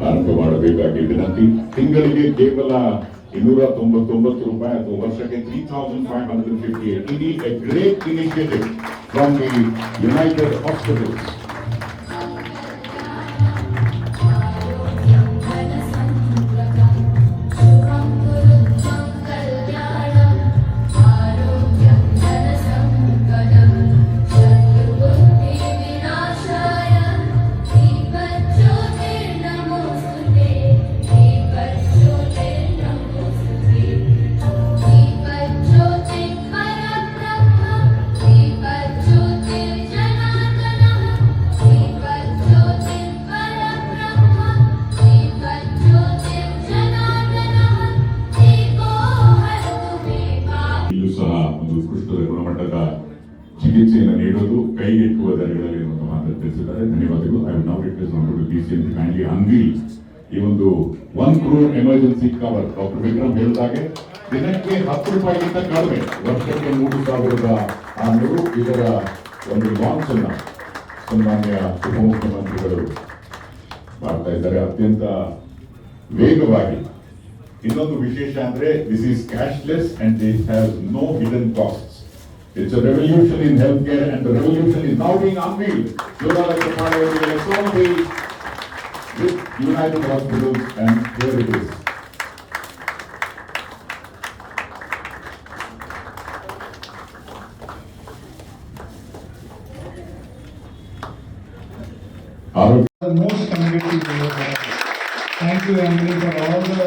ಆರಂಭ ಮಾಡಬೇಕಾಗಿ ವಿನಂತಿ. ತಿಂಗಳಿಗೆ ಕೇವಲ 299 ರೂಪಾಯಿ ಅಥವಾ ವರ್ಷಕ್ಕೆ 3,558. It is a great initiative from the United Hospitals. ಉತ್ಕೃಷ್ಟದ ಗುಣಮಟ್ಟದ ಚಿಕಿತ್ಸೆಯನ್ನು ನೀಡೋದು ಕೈಗೆಟುಕುವ ದರಗಳಲ್ಲಿ ಮಾತ್ರ ತಿಳಿಸಿದ್ದಾರೆ. ಧನ್ಯವಾದಗಳು. I now request on DCM kindly unveil ಈ ಒಂದು 1 crore emergency cover. Doctor Vikram ಹೇಳಿದಾಗೆ ದಿನಕ್ಕೆ 10 ರೂಪಾಯಿಗಿಂತ ಕಡಿಮೆ, ವರ್ಷಕ್ಕೆ 3,600. ಇದರ ಒಂದು ಲಾಂಚ್ ಅನ್ನ ಸನ್ಮಾನ್ಯ ಉಪಮುಖ್ಯಮಂತ್ರಿಗಳು ಮಾಡ್ತಾ ಇದ್ದಾರೆ ಅತ್ಯಂತ ವೇಗವಾಗಿ. ಇನ್ನೊಂದು ವಿಶೇಷ ಅಂದ್ರೆ this is cashless and it has no hidden costs. It's a revolution in healthcare and the revolution is now being unveiled. With United Hospitals and here it is. The most committed people. Thank you, Anthony, for all the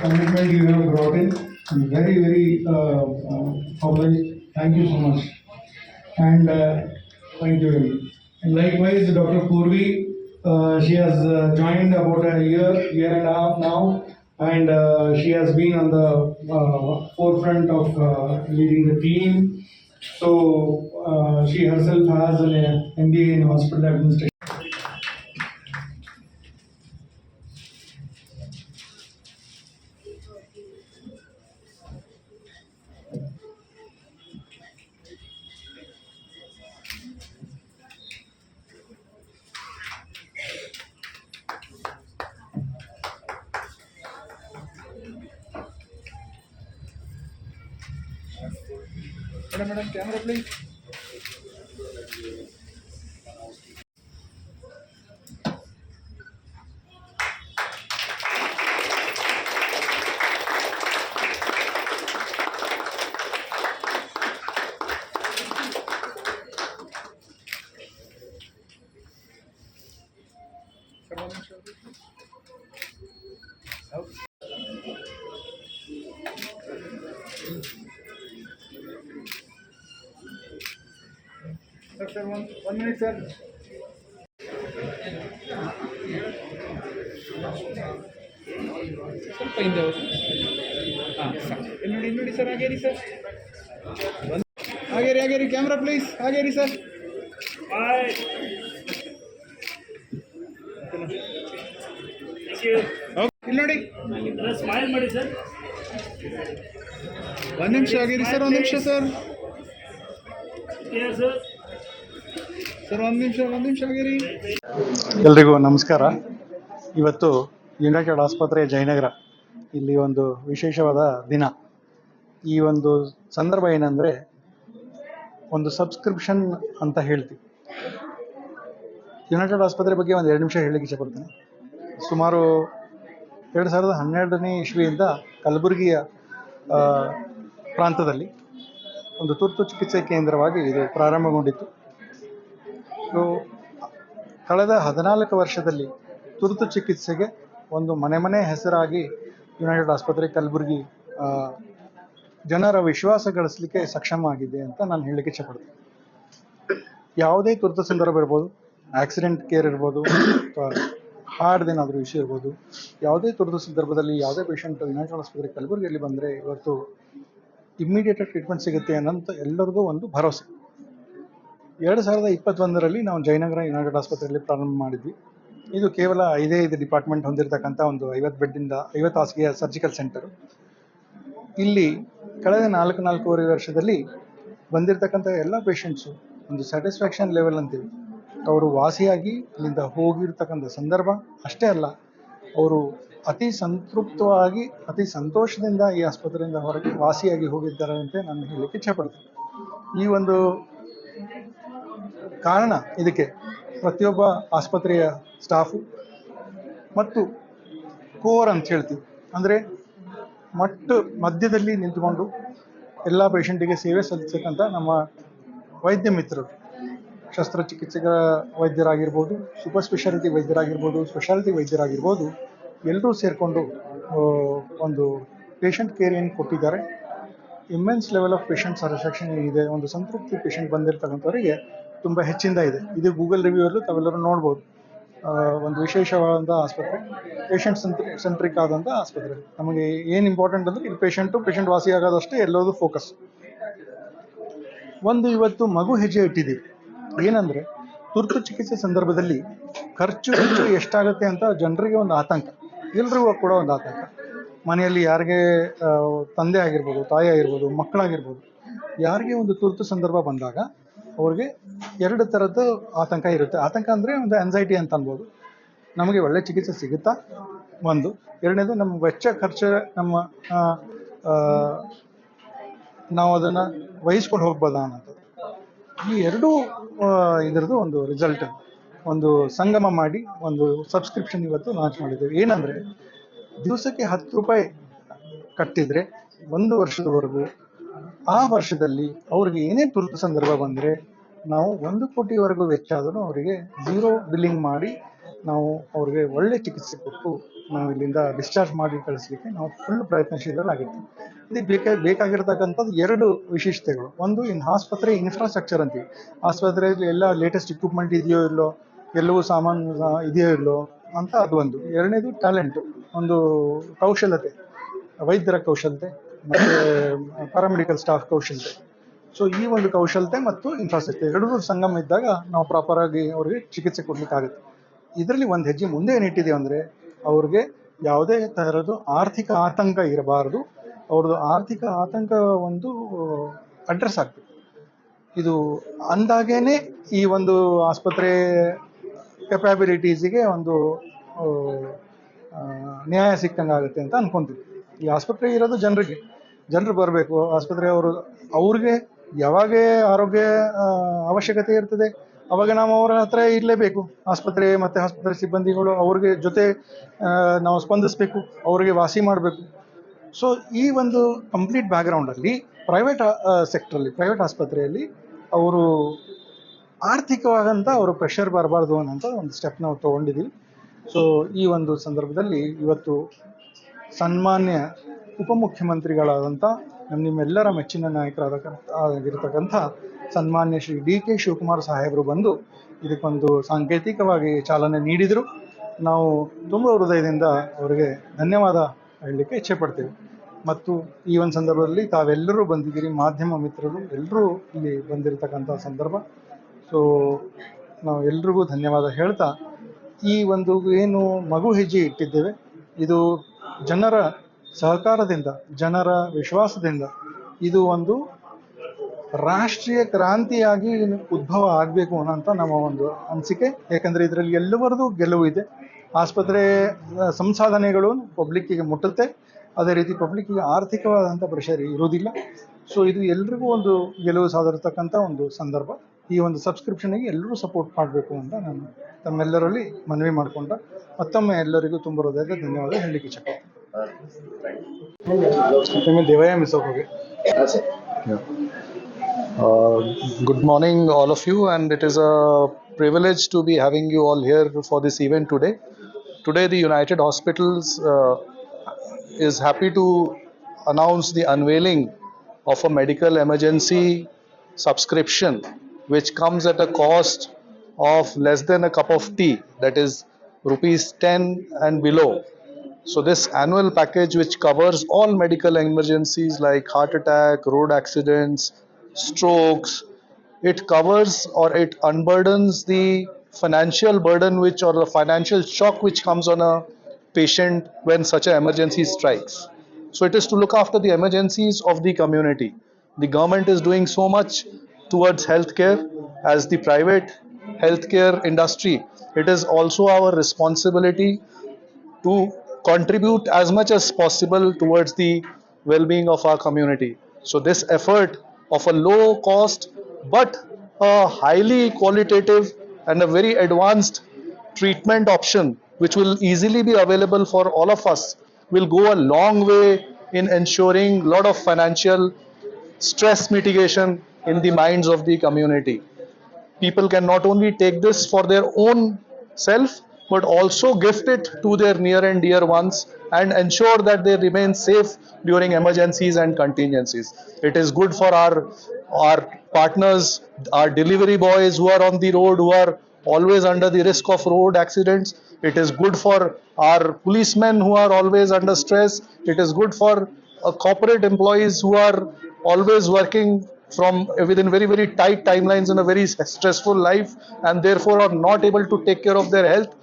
commitment you have brought in. Very, very obliged. Thank you so much. And thank you. And likewise, Dr. Purvi, she has joined about a year and a half now, and she has been on the forefront of leading the team. So she herself has an MBA in hospital administration. Madam, camera please. Sir, one minute, sir. ಸ್ವಲ್ಪ ಹಿಂದೆ ಹೋಗಿ. ಇಲ್ಲಿ ನೋಡಿ sir, ಹಾಗೇರಿ sir, ಹಾಗೇರಿ camera please, ಹಾಗೇರಿ sir. ಇಲ್ಲಿ ನೋಡಿ, ಸ್ಮೈಲ್ ಮಾಡಿ ಸರ್. ಒಂದು ನಿಮಿಷ ಆಗಿರಿ ಸರ್, ಒಂದು ನಿಮಿಷ ಸರ್. ಸರ್ ಒಂದು ನಿಮಿಷ ಆಗಿರಿ. ಎಲ್ರಿಗೂ ನಮಸ್ಕಾರ. ಇವತ್ತು ಯುನೈಟೆಡ್ ಆಸ್ಪತ್ರೆ ಜಯನಗರ ಇಲ್ಲಿ ಒಂದು ವಿಶೇಷವಾದ ದಿನ. ಈ ಒಂದು ಸಂದರ್ಭ ಏನಂದರೆ, ಒಂದು ಸಬ್ಸ್ಕ್ರಿಪ್ಷನ್ ಅಂತ ಹೇಳ್ತೀವಿ. ಯುನೈಟೆಡ್ ಆಸ್ಪತ್ರೆ ಬಗ್ಗೆ ಒಂದು 2 ನಿಮಿಷ ಹೇಳಲಿಕ್ಕೆ ಇಷ್ಟಪಡ್ತೀನಿ. ಸುಮಾರು 2012ನೇ ಇಸ್ವಿಯಿಂದ ಕಲಬುರಗಿಯ ಪ್ರಾಂತದಲ್ಲಿ ಒಂದು ತುರ್ತು ಚಿಕಿತ್ಸೆ ಕೇಂದ್ರವಾಗಿ ಇದು ಪ್ರಾರಂಭಗೊಂಡಿತ್ತು. ಕಳೆದ 14 ವರ್ಷದಲ್ಲಿ ತುರ್ತು ಚಿಕಿತ್ಸೆಗೆ ಒಂದು ಮನೆ ಹೆಸರಾಗಿ ಯುನೈಟೆಡ್ ಆಸ್ಪತ್ರೆ ಕಲಬುರಗಿ ಜನರ ವಿಶ್ವಾಸ ಗಳಿಸಲಿಕ್ಕೆ ಸಕ್ಷಮ ಆಗಿದೆ ಅಂತ ನಾನು ಹೇಳಲಿಕ್ಕೆ ಇಷ್ಟಪಡ್ತೀನಿ. ಯಾವುದೇ ತುರ್ತು ಸಂದರ್ಭ ಇರ್ಬೋದು, ಆಕ್ಸಿಡೆಂಟ್ ಕೇರ್ ಇರ್ಬೋದು, ಅಥವಾ ಹಾರ್ಟ್ದೇನಾದರೂ ಇಶ್ಯೂ ಇರ್ಬೋದು, ಯಾವುದೇ ತುರ್ತು ಸಂದರ್ಭದಲ್ಲಿ ಯಾವುದೇ ಪೇಷಂಟ್ ಯುನೈಟೆಡ್ ಆಸ್ಪತ್ರೆ ಕಲಬುರಗಿಯಲ್ಲಿ ಬಂದರೆ ಇವತ್ತು ಇಮ್ಮಿಡಿಯೇಟ್ ಟ್ರೀಟ್ಮೆಂಟ್ ಸಿಗುತ್ತೆ ಅನ್ನೋಂಥ ಎಲ್ಲರಿಗೂ ಒಂದು ಭರವಸೆ. 2021ರಲ್ಲಿ ನಾವು ಜಯನಗರ ಯುನೈಟೆಡ್ ಆಸ್ಪತ್ರೆಯಲ್ಲಿ ಪ್ರಾರಂಭ ಮಾಡಿದ್ವಿ. ಇದು ಕೇವಲ 5 ಡಿಪಾರ್ಟ್ಮೆಂಟ್ ಹೊಂದಿರತಕ್ಕಂಥ ಒಂದು 50 ಹಾಸಿಗೆಯ ಸರ್ಜಿಕಲ್ ಸೆಂಟರು. ಇಲ್ಲಿ ಕಳೆದ 4.5 ವರ್ಷದಲ್ಲಿ ಬಂದಿರತಕ್ಕಂಥ ಎಲ್ಲ ಪೇಷಂಟ್ಸು ಒಂದು ಸ್ಯಾಟಿಸ್ಫ್ಯಾಕ್ಷನ್ ಲೆವೆಲ್ ಅಂತೀವಿ, ಅವರು ವಾಸಿಯಾಗಿ ಇಲ್ಲಿಂದ ಹೋಗಿರ್ತಕ್ಕಂಥ ಸಂದರ್ಭ ಅಷ್ಟೇ ಅಲ್ಲ, ಅವರು ಅತಿ ಸಂತೃಪ್ತವಾಗಿ ಅತಿ ಸಂತೋಷದಿಂದ ಈ ಆಸ್ಪತ್ರೆಯಿಂದ ಹೊರಗೆ ವಾಸಿಯಾಗಿ ಹೋಗಿದ್ದಾರೆ ಅಂತ ನಾನು ಹೇಳಲಿಕ್ಕೆ ಇಚ್ಛೆಪಡ್ತೀನಿ. ಈ ಒಂದು ಕಾರಣ ಇದಕ್ಕೆ ಪ್ರತಿಯೊಬ್ಬ ಆಸ್ಪತ್ರೆಯ ಸ್ಟಾಫು ಮತ್ತು ಕೋರ್ ಅಂತ ಹೇಳ್ತೀವಿ, ಅಂದರೆ ಮಧ್ಯದಲ್ಲಿ ನಿಂತುಕೊಂಡು ಎಲ್ಲ ಪೇಷಂಟಿಗೆ ಸೇವೆ ಸಲ್ಲಿಸತಕ್ಕಂಥ ನಮ್ಮ ವೈದ್ಯ ಮಿತ್ರರು, ಶಸ್ತ್ರಚಿಕಿತ್ಸೆಗಳ ವೈದ್ಯರಾಗಿರ್ಬೋದು, ಸೂಪರ್ ಸ್ಪೆಷಾಲಿಟಿ ವೈದ್ಯರಾಗಿರ್ಬೋದು, ಸ್ಪೆಷಾಲಿಟಿ ವೈದ್ಯರಾಗಿರ್ಬೋದು, ಎಲ್ಲರೂ ಸೇರಿಕೊಂಡು ಒಂದು ಪೇಷಂಟ್ ಕೇರ್ ಏನು ಕೊಟ್ಟಿದ್ದಾರೆ. Immense level of patient satisfaction ಏನಿದೆ, ಒಂದು ಸಂತೃಪ್ತಿ ಪೇಷಂಟ್ ಬಂದಿರತಕ್ಕಂಥವರಿಗೆ ತುಂಬ ಹೆಚ್ಚಿಂದ ಇದೆ. ಇದು ಗೂಗಲ್ ರಿವ್ಯೂವಲ್ಲೂ ತಾವೆಲ್ಲರೂ ನೋಡ್ಬೋದು. ಒಂದು ವಿಶೇಷವಾದಂಥ ಆಸ್ಪತ್ರೆ, ಪೇಷಂಟ್ ಸೆಂಟ್ರಿಕ್ ಆದಂಥ ಆಸ್ಪತ್ರೆ. ನಮಗೆ ಏನು ಇಂಪಾರ್ಟೆಂಟ್ ಅಂದರೆ ಇಲ್ಲಿ ಪೇಷಂಟ್ ವಾಸಿ ಆಗೋದಷ್ಟೇ ಎಲ್ಲೋದು ಫೋಕಸ್. ಒಂದು ಇವತ್ತು ಮಗು ಹೆಜ್ಜೆ ಇಟ್ಟಿದ್ದೀವಿ. ಏನಂದರೆ ತುರ್ತು ಚಿಕಿತ್ಸೆ ಸಂದರ್ಭದಲ್ಲಿ ಖರ್ಚು ಎಷ್ಟಾಗುತ್ತೆ ಅಂತ ಜನರಿಗೆ ಒಂದು ಆತಂಕ, ಎಲ್ರಿಗೂ ಕೂಡ ಒಂದು ಆತಂಕ. ಮನೆಯಲ್ಲಿ ಯಾರಿಗೆ ತಂದೆ ಆಗಿರ್ಬೋದು, ತಾಯಿ ಆಗಿರ್ಬೋದು, ಮಕ್ಕಳಾಗಿರ್ಬೋದು, ಯಾರಿಗೆ ಒಂದು ತುರ್ತು ಸಂದರ್ಭ ಬಂದಾಗ ಅವ್ರಿಗೆ ಎರಡು ಥರದ್ದು ಆತಂಕ ಇರುತ್ತೆ. ಆತಂಕ ಅಂದರೆ ಒಂದು ಆ್ಯನ್ಸೈಟಿ ಅಂತ ಅನ್ಬೋದು. ನಮಗೆ ಒಳ್ಳೆ ಚಿಕಿತ್ಸೆ ಸಿಗುತ್ತಾ ಒಂದು, ಎರಡನೇದು ನಮ್ಮ ವೆಚ್ಚ ಖರ್ಚು ನಾವು ಅದನ್ನು ವಹಿಸ್ಕೊಂಡು ಹೋಗ್ಬೋದಾ ಅನ್ನೋದು. ಈ ಎರಡೂ ಇದರದ್ದು ಒಂದು ರಿಸಲ್ಟ್, ಒಂದು ಸಂಗಮ ಮಾಡಿ ಒಂದು ಸಬ್ಸ್ಕ್ರಿಪ್ಷನ್ ಇವತ್ತು ಲಾಂಚ್ ಮಾಡಿದ್ದೇವೆ. ಏನಂದರೆ ದಿವಸಕ್ಕೆ 10 ರೂಪಾಯಿ ಕಟ್ಟಿದರೆ 1 ವರ್ಷದವರೆಗೂ, ಆ ವರ್ಷದಲ್ಲಿ ಅವ್ರಿಗೆ ಏನೇ ತುರ್ತು ಸಂದರ್ಭ ಬಂದರೆ ನಾವು 1 ಕೋಟಿವರೆಗೂ ವೆಚ್ಚ ಆದರೂ ಅವರಿಗೆ ಝೀರೋ ಬಿಲ್ಲಿಂಗ್ ಮಾಡಿ ನಾವು ಅವ್ರಿಗೆ ಒಳ್ಳೆ ಚಿಕಿತ್ಸೆ ಕೊಟ್ಟು ನಾವು ಇಲ್ಲಿಂದ ಡಿಸ್ಚಾರ್ಜ್ ಮಾಡಿ ಕಳಿಸ್ಲಿಕ್ಕೆ ನಾವು ಫುಲ್ ಪ್ರಯತ್ನಶೀಲರಾಗಿರ್ತೀವಿ. ಇದಕ್ಕೆ ಬೇಕಾಗಿರ್ತಕ್ಕಂಥದ್ದು 2 ವಿಶೇಷತೆಗಳು. ಒಂದು, ಆಸ್ಪತ್ರೆ ಇನ್ಫ್ರಾಸ್ಟ್ರಕ್ಚರ್ ಅಂತೀವಿ. ಆಸ್ಪತ್ರೆಯಲ್ಲಿ ಎಲ್ಲ ಲೇಟೆಸ್ಟ್ ಇಕ್ವಿಪ್ಮೆಂಟ್ ಇದೆಯೋ ಇಲ್ಲೋ, ಎಲ್ಲವೂ ಸಾಮಾನು ಇದೆಯೋ ಇಲ್ಲೋ ಅಂತ ಅದು ಒಂದು. ಎರಡನೇದು ಟ್ಯಾಲೆಂಟು, ಒಂದು ಕೌಶಲ್ಯತೆ, ವೈದ್ಯರ ಕೌಶಲ್ಯತೆ ಮತ್ತು ಪ್ಯಾರಾಮೆಡಿಕಲ್ ಸ್ಟಾಫ್ ಕೌಶಲ್ಯತೆ. ಸೊ ಈ ಒಂದು ಕೌಶಲ್ಯತೆ ಮತ್ತು ಇನ್ಫ್ರಾಸ್ಟ್ರಕ್ಚರ್ ಎರಡೂ ಸಂಗಮ ಇದ್ದಾಗ ನಾವು ಪ್ರಾಪರಾಗಿ ಅವ್ರಿಗೆ ಚಿಕಿತ್ಸೆ ಕೊಡಲಿಕ್ಕಾಗುತ್ತೆ. ಇದರಲ್ಲಿ ಒಂದು ಹೆಜ್ಜೆ ಮುಂದೆ ಏನಿಟ್ಟಿದ್ದೀವಿ ಅಂದರೆ ಅವ್ರಿಗೆ ಯಾವುದೇ ಥರದ್ದು ಆರ್ಥಿಕ ಆತಂಕ ಇರಬಾರ್ದು. ಅವ್ರದ್ದು ಆರ್ಥಿಕ ಆತಂಕ ಒಂದು ಅಡ್ರೆಸ್ ಆಗ್ತದೆ. ಇದು ಅಂದಾಗೇ ಈ ಒಂದು ಆಸ್ಪತ್ರೆ ಕೆಪಾಬಿಲಿಟೀಸಿಗೆ ಒಂದು ನ್ಯಾಯ ಸಿಕ್ಕಂಗಾಗುತ್ತೆ ಅಂತ ಅನ್ಕೊಂತೀವಿ. ಈ ಆಸ್ಪತ್ರೆ ಇರೋದು ಜನರು ಬರಬೇಕು ಆಸ್ಪತ್ರೆ. ಅವ್ರಿಗೆ ಯಾವಾಗ ಆರೋಗ್ಯ ಅವಶ್ಯಕತೆ ಇರ್ತದೆ ಅವಾಗ ನಾವು ಅವರ ಹತ್ರ ಇರಲೇಬೇಕು. ಆಸ್ಪತ್ರೆ ಮತ್ತು ಆಸ್ಪತ್ರೆ ಸಿಬ್ಬಂದಿಗಳು ಅವ್ರಿಗೆ ಜೊತೆ ನಾವು ಸ್ಪಂದಿಸಬೇಕು, ಅವ್ರಿಗೆ ವಾಸಿ ಮಾಡಬೇಕು. ಸೊ ಈ ಒಂದು ಕಂಪ್ಲೀಟ್ ಬ್ಯಾಕ್ಗ್ರೌಂಡಲ್ಲಿ ಪ್ರೈವೇಟ್ ಸೆಕ್ಟ್ರಲ್ಲಿ, ಪ್ರೈವೇಟ್ ಆಸ್ಪತ್ರೆಯಲ್ಲಿ ಅವರು ಆರ್ಥಿಕವಾಗಂತ ಅವರು ಪ್ರೆಷರ್ ಬರಬಾರ್ದು ಅನ್ನೋಂಥ ಒಂದು ಸ್ಟೆಪ್ ನಾವು ತೊಗೊಂಡಿದ್ದೀವಿ. ಸೊ ಈ ಒಂದು ಸಂದರ್ಭದಲ್ಲಿ ಇವತ್ತು ಸನ್ಮಾನ್ಯ ಉಪಮುಖ್ಯಮಂತ್ರಿಗಳಾದಂಥ ನಿಮ್ಮೆಲ್ಲರ ಮೆಚ್ಚಿನ ನಾಯಕರಾಗಿರ್ತಕ್ಕಂಥ ಸನ್ಮಾನ್ಯ ಶ್ರೀ DK ಶಿವಕುಮಾರ್ ಸಾಹೇಬರು ಬಂದು ಇದಕ್ಕೊಂದು ಸಾಂಕೇತಿಕವಾಗಿ ಚಾಲನೆ ನೀಡಿದರು. ನಾವು ತುಂಬ ಹೃದಯದಿಂದ ಅವರಿಗೆ ಧನ್ಯವಾದ ಹೇಳಲಿಕ್ಕೆ ಇಚ್ಛೆ ಪಡ್ತೇವೆ. ಮತ್ತು ಈ ಒಂದು ಸಂದರ್ಭದಲ್ಲಿ ತಾವೆಲ್ಲರೂ ಬಂದಿದ್ದೀರಿ, ಮಾಧ್ಯಮ ಮಿತ್ರರು ಎಲ್ಲರೂ ಇಲ್ಲಿ ಬಂದಿರತಕ್ಕಂಥ ಸಂದರ್ಭ. ಸೊ ನಾವು ಎಲ್ರಿಗೂ ಧನ್ಯವಾದ ಹೇಳ್ತಾ, ಈ ಒಂದು ಏನು ಮಗು ಹೆಜ್ಜೆ ಇಟ್ಟಿದ್ದೇವೆ, ಇದು ಜನರ ಸಹಕಾರದಿಂದ, ಜನರ ವಿಶ್ವಾಸದಿಂದ ಇದು ಒಂದು ರಾಷ್ಟ್ರೀಯ ಕ್ರಾಂತಿಯಾಗಿ ಉದ್ಭವ ಆಗಬೇಕು ಅನ್ನೋಂಥ ನಮ್ಮ ಒಂದು ಅನಿಸಿಕೆ. ಯಾಕಂದರೆ ಇದರಲ್ಲಿ ಎಲ್ಲವರದು ಗೆಲುವು ಇದೆ. ಆಸ್ಪತ್ರೆ ಸಂಸಾಧನೆಗಳು ಪಬ್ಲಿಕ್ಕಿಗೆ ಮುಟ್ಟುತ್ತೆ, ಅದೇ ರೀತಿ ಪಬ್ಲಿಕ್ಕಿಗೆ ಆರ್ಥಿಕವಾದಂಥ ಪ್ರೆಷರ್ ಇರೋದಿಲ್ಲ. ಸೊ ಇದು ಎಲ್ರಿಗೂ ಒಂದು ಗೆಲುವು ಸಾಧಿರ್ತಕ್ಕಂಥ ಒಂದು ಸಂದರ್ಭ. ಈ ಒಂದು ಸಬ್ಸ್ಕ್ರಿಪ್ಷನ್ಗೆ ಎಲ್ಲರೂ ಸಪೋರ್ಟ್ ಮಾಡಬೇಕು ಅಂತ ನಾನು ತಮ್ಮೆಲ್ಲರಲ್ಲಿ ಮನವಿ ಮಾಡಿಕೊಂಡ ಮತ್ತೊಮ್ಮೆ ಎಲ್ಲರಿಗೂ ತುಂಬ ಹೃದಯದ ಧನ್ಯವಾದ ಹೇಳಲಿಕ್ಕೆ ಇಚ್ಛೆ Devaiah ಮಿಸೋಕೋಗೆ. Good morning, all of you, and it is a privilege to be having you all here for this event today. Today, the United Hospitals is happy to announce the unveiling of a medical emergency subscription, which comes at a cost of less than a cup of tea, that is rupees 10 and below. So this annual package, which covers all medical emergencies like heart attack, road accidents, strokes, it covers or it unburdens the financial burden or the financial shock which comes on a patient when such an emergency strikes. So it is to look after the emergencies of the community. The government is doing so much towards healthcare. As the private healthcare industry, it is also our responsibility to contribute as much as possible towards the well-being of our community. So this effort of a low cost but a highly qualitative and a very advanced treatment option which will easily be available for all of us will go a long way in ensuring a lot of financial stress mitigation in the minds of the community. People can not only take this for their own self but also gift it to their near and dear ones and ensure that they remain safe during emergencies and contingencies. It is good for our partners, our delivery boys who are on the road, who are always under the risk of road accidents. It is good for our policemen who are always under stress. It is good for corporate employees who are always working from within very tight timelines in a very stressful life and therefore are not able to take care of their health.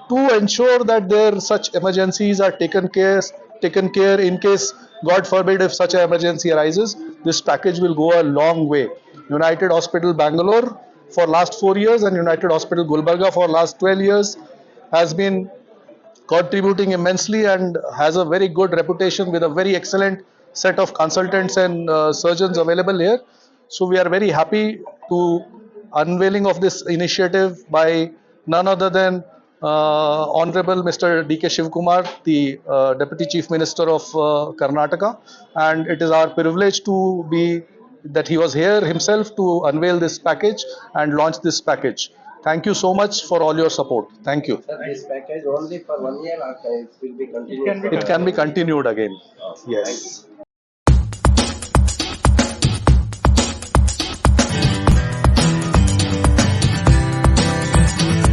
To ensure that their such emergencies are taken care in case God forbid if such an emergency arises, this package will go a long way. United Hospital Bangalore for last 4 years and United Hospital Gulbarga for last 12 years has been contributing immensely and has a very good reputation with a very excellent set of consultants and surgeons available here. So we are very happy to unveiling of this initiative by none other than Honorable Mr. D.K. Shivkumar, the Deputy Chief Minister of Karnataka, and it is our privilege to be that he was here himself to unveil this package and launch this package. Thank you so much for all your support. Thank you. Sir, this package only for 1 year or it will be continued? It can be continued again. Yes.